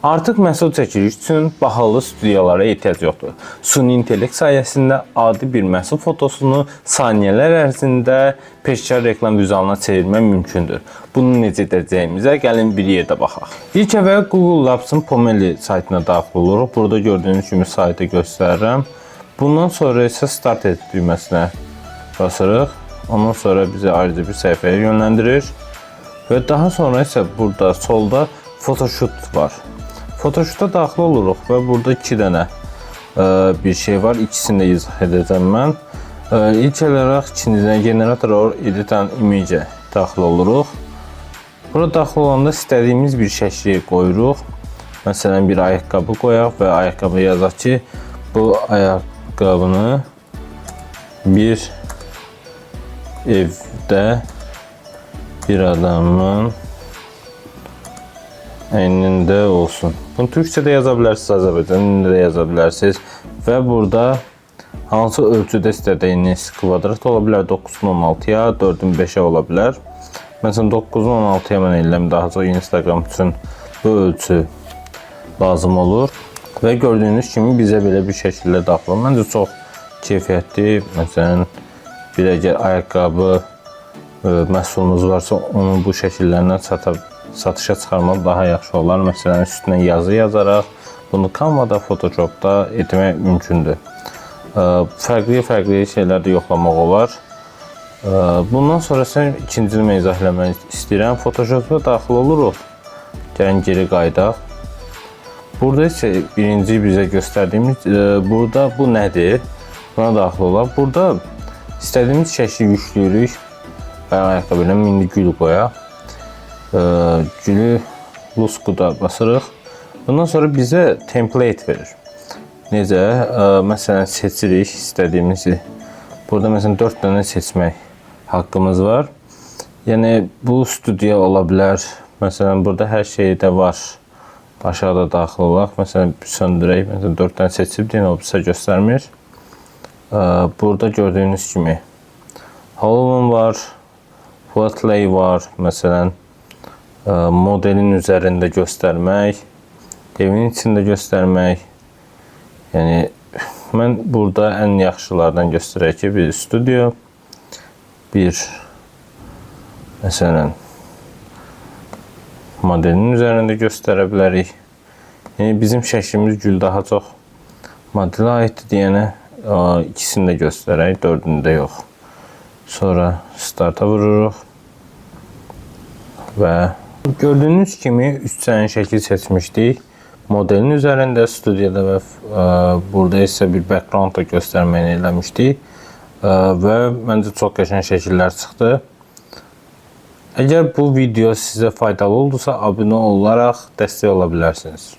Artıq məhsul çəkiliş üçün bahalı studiyalara ehtiyac yoxdur. Süni intellekt sayəsində adi bir məhsul fotosunu saniyələr ərzində peşəkar reklam vizualına çevirmək mümkündür. Bunu necə edəcəyimizə gəlin bir yerdə baxaq. İlk əvvəl Google Labs-ın Pomeli saytına daxil oluruq. Burada gördüyünüz kimi saytı göstərirəm. Bundan sonra isə Start et düyməsinə basırıq. Ondan sonra bizi ayrıca bir səhifəyə yönləndirir. Və daha sonra isə burada solda Photoshoot var. Photoshoot'a daxil oluruq və burada 2 dənə bir şey var. İkisini də izah edəcəm mən. İlk olaraq ikincidən generator or edit an image daxil oluruq. Burada daxil olanda istədiyimiz bir şəkli qoyuruq. Məsələn, bir ayaqqabı qoyaq və ayaqqabı yazaq ki, bu ayaqqabını bir evdə bir adamın əynində olsun. Bunu türkçədə yaza bilərsiniz, Azərbaycan dilində də yaza bilərsiniz. Və burada hansı ölçüdə istədiyiniz kvadrat ola bilər, 9-un 16-ya, 4-ün 5-ə ola bilər. Məsələn, 9-un 16-ya mən eləm, daha çox Instagram üçün bu ölçü lazım olur. Və gördüyünüz kimi bizə belə bir şəkildə daxil olur. Məncə çox keyfiyyətli. Məsələn, bir əgər ayaqqabı məhsulunuz varsa, onu bu şəkillərlə satışa çıxarmaq daha yaxşı olar. Məsələn, üstünə yazı yazaraq bunu Canva'da, Photoshop'da etmək mümkündür. Fərqli şeylər də yoxlamaq olar. Bundan sonra sən ikinci izah eləmək istəyirəm. Photoshop'a daxil oluruq. Gəlin geri qayıdaq. Burada isə birinci bizə göstərdiyimiz, burada bu nədir? Buna daxil olaq. Burada istədiyimiz şəkli yüklüyürük. Ayaqqabı ilə indi gül qoyaq. Gülü Luskuda basırıq. Bundan sonra bizə template verir. Necə? Məsələn, seçirik istədiyimizi. Burada məsələn 4 dənə seçmək haqqımız var. Yəni bu studiya ola bilər. Məsələn, burada hər şey də var. Aşağıda daxil olaq. Məsələn, söndürək. Məsələn, 4 dənə seçib deyən o bizə göstərmir. Burada gördüyünüz kimi Halloween var, Flatlay var. Məsələn, modelin üzərində göstərmək, evin içində göstərmək. Yəni mən burada ən yaxşılardan göstərək ki, bir studio, bir məsələn modelin üzərində göstərə bilərik. Yəni bizim şəklimiz gül daha çox modelə aiddir deyənə ikisini də göstərək, 4-ünü də yox. Sonra starta vururuq və gördüyünüz kimi 3 dənə şəkil seçmişdik. Modelin üzərində, studiyada və burada isə bir background da göstərməyini eləmişdik. Və məncə çox qəşəng şəkillər çıxdı. Əgər bu video sizə faydalı oldusa, abunə olaraq dəstək ola bilərsiniz.